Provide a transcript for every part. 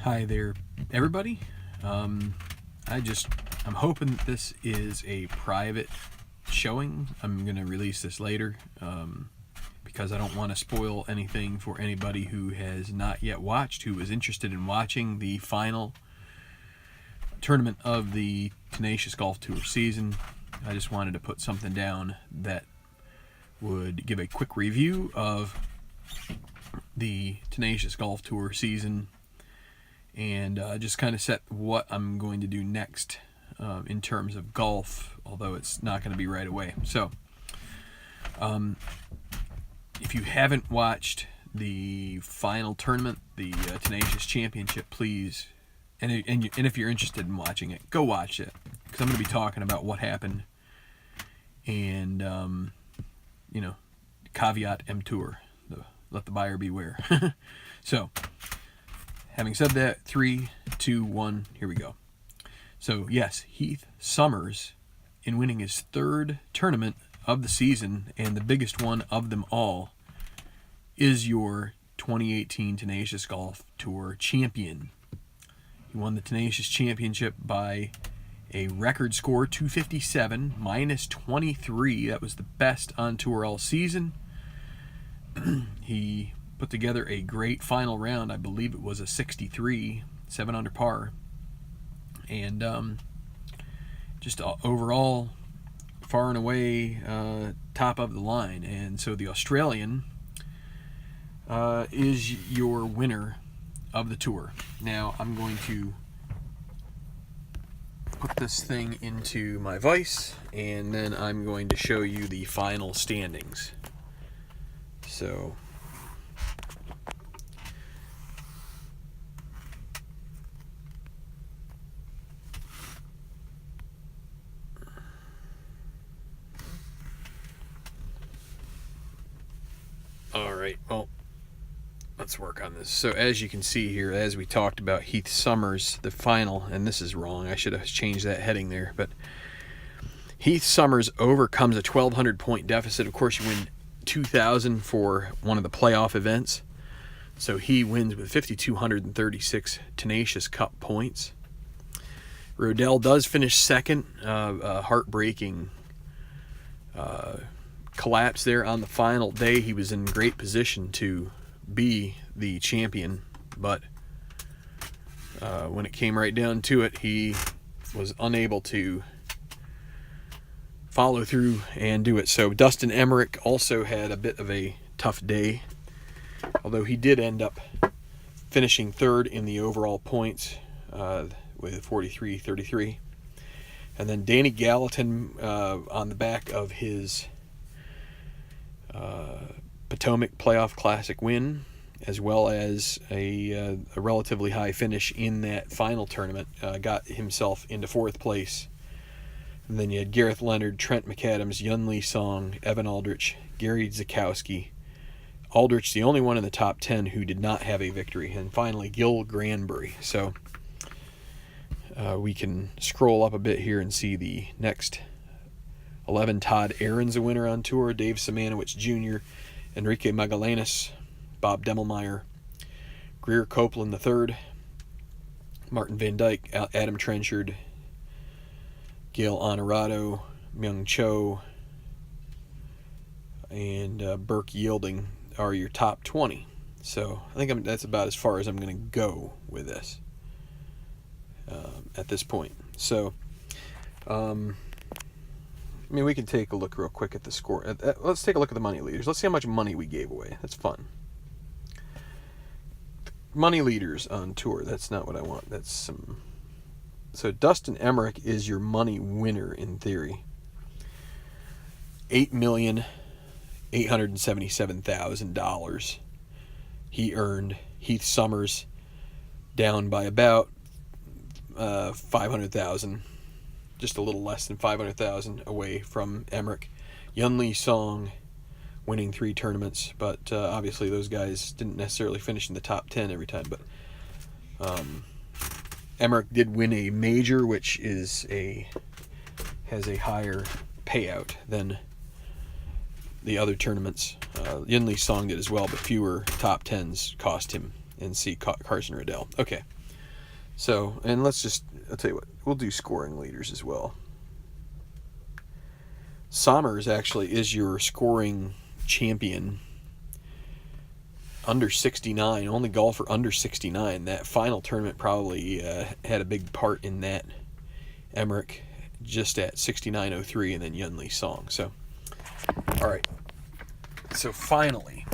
Hi there, everybody. I'm hoping that this is a private showing. I'm going to release this later because I don't want to spoil anything for anybody who has not yet watched, who is interested in watching the final tournament of the Tenacious Golf Tour season. I just wanted to put something down that would give a quick review of the Tenacious Golf Tour season and just kind of set what I'm going to do next in terms of golf, although it's not going to be right away. So if you haven't watched the final tournament, the Tenacious Championship, please, and if you're interested in watching it, go watch it, because I'm going to be talking about what happened and caveat emptor, let the buyer beware. So having said that, 3, 2, 1, here we go. So yes, Heath Summers, in winning his third tournament of the season and the biggest one of them all, is your 2018 Tenacious Golf Tour champion. He won the Tenacious Championship by a record score, 257 minus 23. That was the best on tour all season. He put together a great final round. I believe it was a 63, 7 under par. And just overall, far and away, top of the line. And so the Australian is your winner of the tour. Now I'm going to put this thing into my vise, and then I'm going to show you the final standings. So alright, well, let's work on this. So as you can see here, as we talked about, Heath Summers, the final, and this is wrong, I should have changed that heading there, but Heath Summers overcomes a 1,200 point deficit. Of course, you win 2,000 for one of the playoff events, so he wins with 5,236 Tenacious Cup points. Rodell does finish second. A heartbreaking collapse there on the final day. He was in great position to be the champion, but when it came right down to it, he was unable to follow through and do it. So Dustin Emmerich also had a bit of a tough day, although he did end up finishing third in the overall points with 43-33. And then Danny Gallatin on the back of his Potomac Playoff Classic win, as well as a relatively high finish in that final tournament, got himself into fourth place. And then you had Gareth Leonard, Trent McAdams, Yun Lee Song, Evan Aldrich, Gary Zakowski. Aldrich, the only one in the top 10 who did not have a victory. And finally, Gil Granbury. So we can scroll up a bit here and see the next 11. Todd Aaron's a winner on tour. Dave Simanowicz Jr., Enrique Magallanes, Bob Demelmeyer, Greer Copeland III, Martin Van Dyke, Adam Trenchard, Gail Honorado, Myung Cho, and Burke Yielding are your top 20. So I think that's about as far as I'm going to go with this at this point. So, we can take a look real quick at the score. Let's take a look at the money leaders. Let's see how much money we gave away. That's fun. Money leaders on tour. That's not what I want. That's some... So Dustin Emmerich is your money winner in theory. $8,877,000 he earned. Heath Summers down by about $500,000, just a little less than $500,000 away from Emmerich. Yun Lee Song winning 3 tournaments, but obviously those guys didn't necessarily finish in the top 10 every time. But Emmerich did win a major, which has a higher payout than the other tournaments. Yun Lee Song did as well, but fewer top 10s cost him, and see Carson Riddell. Okay, So, and I'll tell you what, we'll do scoring leaders as well. Sommers actually is your scoring champion. Under 69, only golfer under 69. That final tournament probably had a big part in that. Emmerich just at 69.03, and then Yun Lee Song. So, all right. So finally,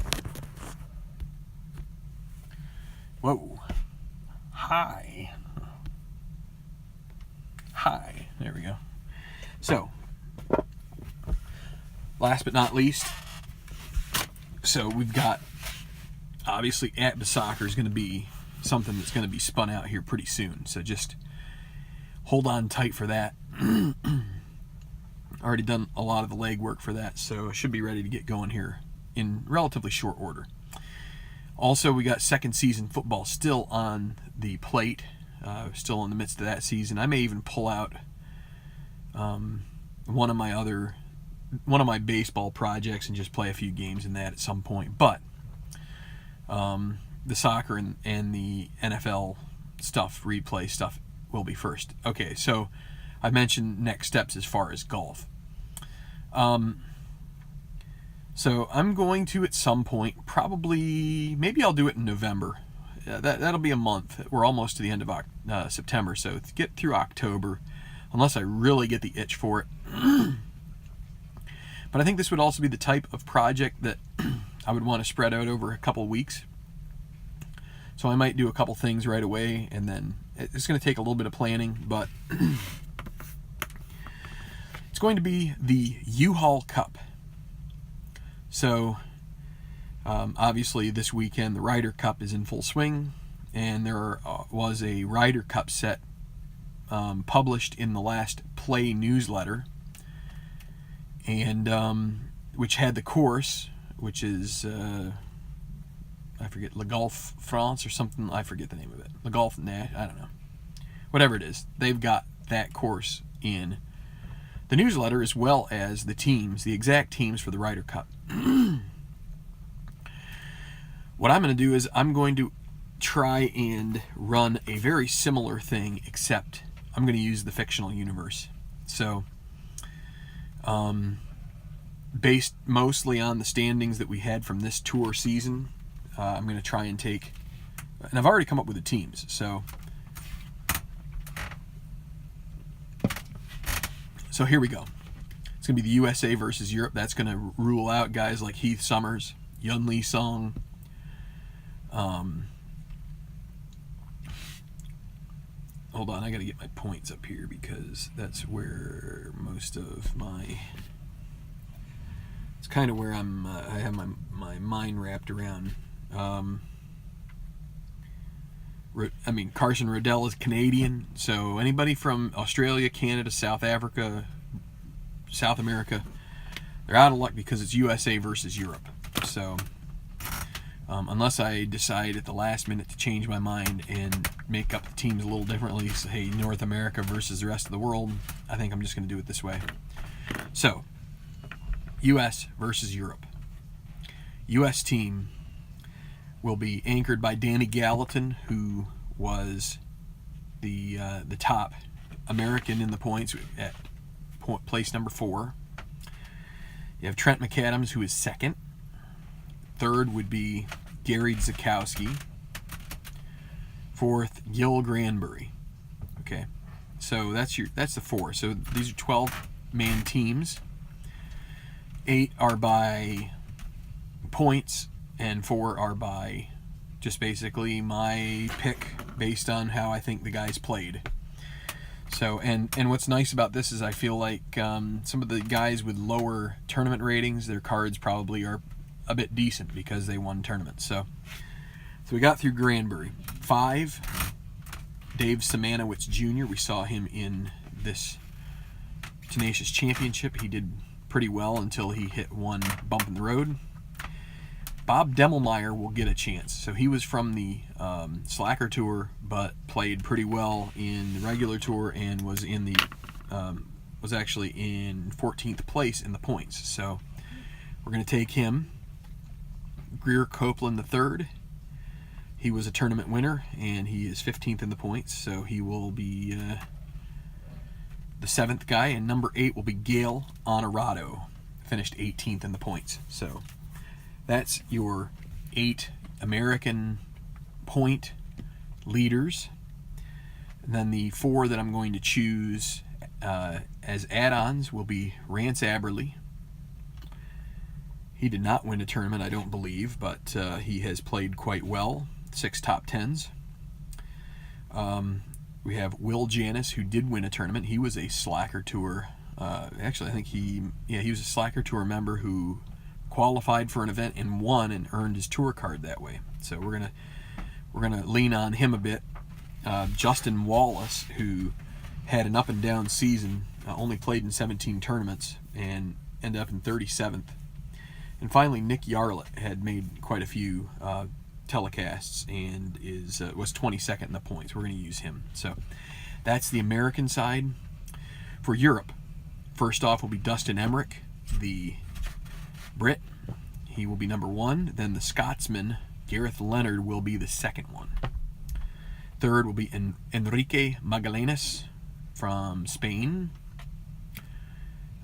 whoa, hi, there we go. So, last but not least, so we've got, obviously, at the soccer is going to be something that's going to be spun out here pretty soon. So just hold on tight for that. Already done a lot of the legwork for that, so I should be ready to get going here in relatively short order. Also, we got second season football still on the plate. Still in the midst of that season. I may even pull out one of my baseball projects and just play a few games in that at some point. But the soccer and the NFL stuff, replay stuff, will be first. Okay, so I mentioned next steps as far as golf. So I'm going to, at some point, probably, maybe I'll do it in November. That'll be a month. We're almost to the end of September, so to get through October, unless I really get the itch for it. But I think this would also be the type of project that I would want to spread out over a couple weeks. So I might do a couple things right away, and then it's going to take a little bit of planning, but it's going to be the U-Haul Cup. So obviously this weekend the Ryder Cup is in full swing, and there was a Ryder Cup set published in the last Play newsletter, and which had the course, which is I forget, Le Golf France or something. I forget the name of it. Le Golf Nash, I don't know. Whatever it is, they've got that course in the newsletter, as well as the teams, the exact teams for the Ryder Cup. What I'm going to do is I'm going to try and run a very similar thing, except I'm going to use the fictional universe. So, based mostly on the standings that we had from this tour season, I'm going to try and take, and I've already come up with the teams, so here we go. It's going to be the USA versus Europe. That's going to rule out guys like Heath Summers, Yun Lee Song, hold on, I got to get my points up here because that's where most of my, it's kind of where I have my mind wrapped around. Carson Riddell is Canadian, so anybody from Australia, Canada, South Africa, South America, they're out of luck because it's USA versus Europe. So unless I decide at the last minute to change my mind and make up the teams a little differently, so hey, North America versus the rest of the world, I think I'm just going to do it this way. So, US versus Europe. US team will be anchored by Danny Gallatin, who was the top American in the points at place number 4. You have Trent McAdams, who is second. Third would be Gary Zakowski. Fourth, Gil Granbury. Okay, so that's the 4. So these are 12-man teams. 8 are by points, and 4 are by just basically my pick based on how I think the guys played. So, and what's nice about this is I feel like some of the guys with lower tournament ratings, their cards probably are a bit decent because they won tournaments. So we got through Granbury. 5, Dave Simanowicz Jr. We saw him in this Tenacious Championship. He did pretty well until he hit one bump in the road. Bob Demmelmeyer will get a chance. So he was from the Slacker Tour, but played pretty well in the regular tour and was in the was actually in 14th place in the points. So we're going to take him. Greer Copeland III. He was a tournament winner, and he is 15th in the points, so he will be the 7th guy. And number 8 will be Gail Honorado, finished 18th in the points. So that's your 8 American point leaders. And then the 4 that I'm going to choose as add-ons will be Rance Aberley. He did not win a tournament, I don't believe, but he has played quite well. 6 top 10s. We have Will Janis, who did win a tournament. He was a Slacker Tour. Actually, I think he was a Slacker Tour member who qualified for an event and won and earned his tour card that way. So we're gonna lean on him a bit. Justin Wallace, who had an up and down season, only played in 17 tournaments and ended up in 37th. And finally, Nick Yarlett had made quite a few telecasts and was 22nd in the points. We're going to use him. So that's the American side. For Europe, first off will be Dustin Emmerich, the Brit. He will be number 1. Then the Scotsman, Gareth Leonard, will be the second one. Third will be Enrique Magallanes from Spain.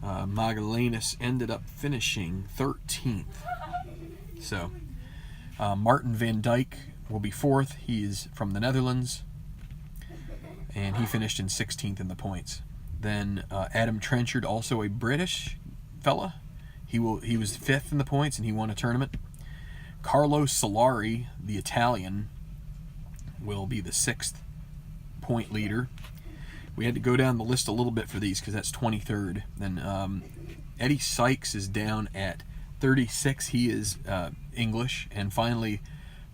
Magallanes ended up finishing 13th. So Martin van Dijk will be 4th. He is from the Netherlands, and he finished in 16th in the points. Then Adam Trenchard, also a British fella. He was 5th in the points, and he won a tournament. Carlo Solari, the Italian, will be the 6th point leader. We had to go down the list a little bit for these because that's 23rd. Then Eddie Sykes is down at 36. He is English. And finally,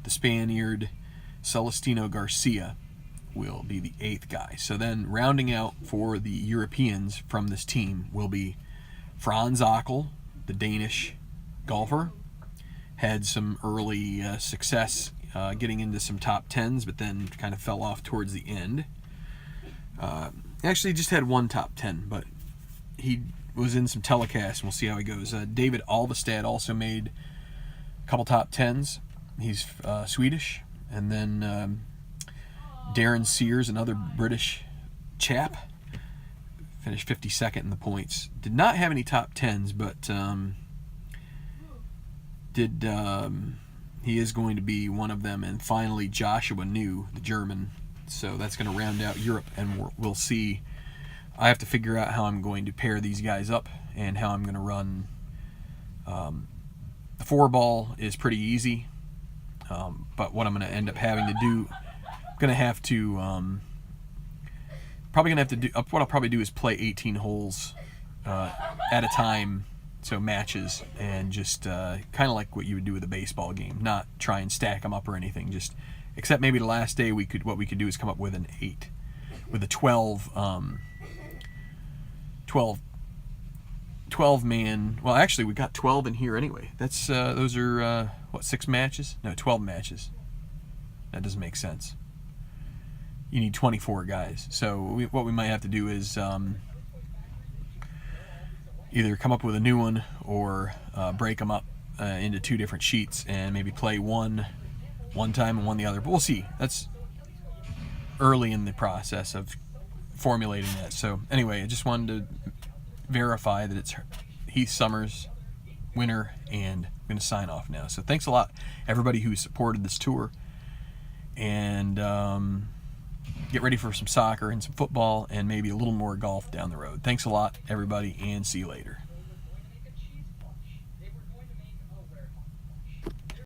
the Spaniard Celestino Garcia will be the 8th guy. So then rounding out for the Europeans from this team will be Franz Ockel, the Danish golfer. Had some early success getting into some top 10s, but then kind of fell off towards the end. Actually just had one top 10, but he was in some telecasts, and we'll see how he goes. David Alvestad also made a couple top 10s. He's Swedish. And then Darren Sears, another British chap, finished 52nd in the points. Did not have any top 10s, but he is going to be one of them. And finally, Joshua New, the German. So that's going to round out Europe, and we'll see. I have to figure out how I'm going to pair these guys up and how I'm going to run. The 4-ball is pretty easy, but what I'm going to end up having to do, what I'll probably do is play 18 holes at a time, so matches, and just kind of like what you would do with a baseball game, not try and stack them up or anything, just. Except maybe the last day what we could do is come up with an 8, with a 12 man. Well, actually we got 12 in here anyway. That's those are 6 matches? No, 12 matches. That doesn't make sense. You need 24 guys. So what we might have to do is either come up with a new one or break them up into 2 different sheets and maybe play one time and one the other, but we'll see. That's early in the process of formulating that. So anyway, I just wanted to verify that it's Heath Summers winner, and I'm going to sign off now. So thanks a lot, everybody who supported this tour, and get ready for some soccer and some football and maybe a little more golf down the road. Thanks a lot, everybody, and see you later.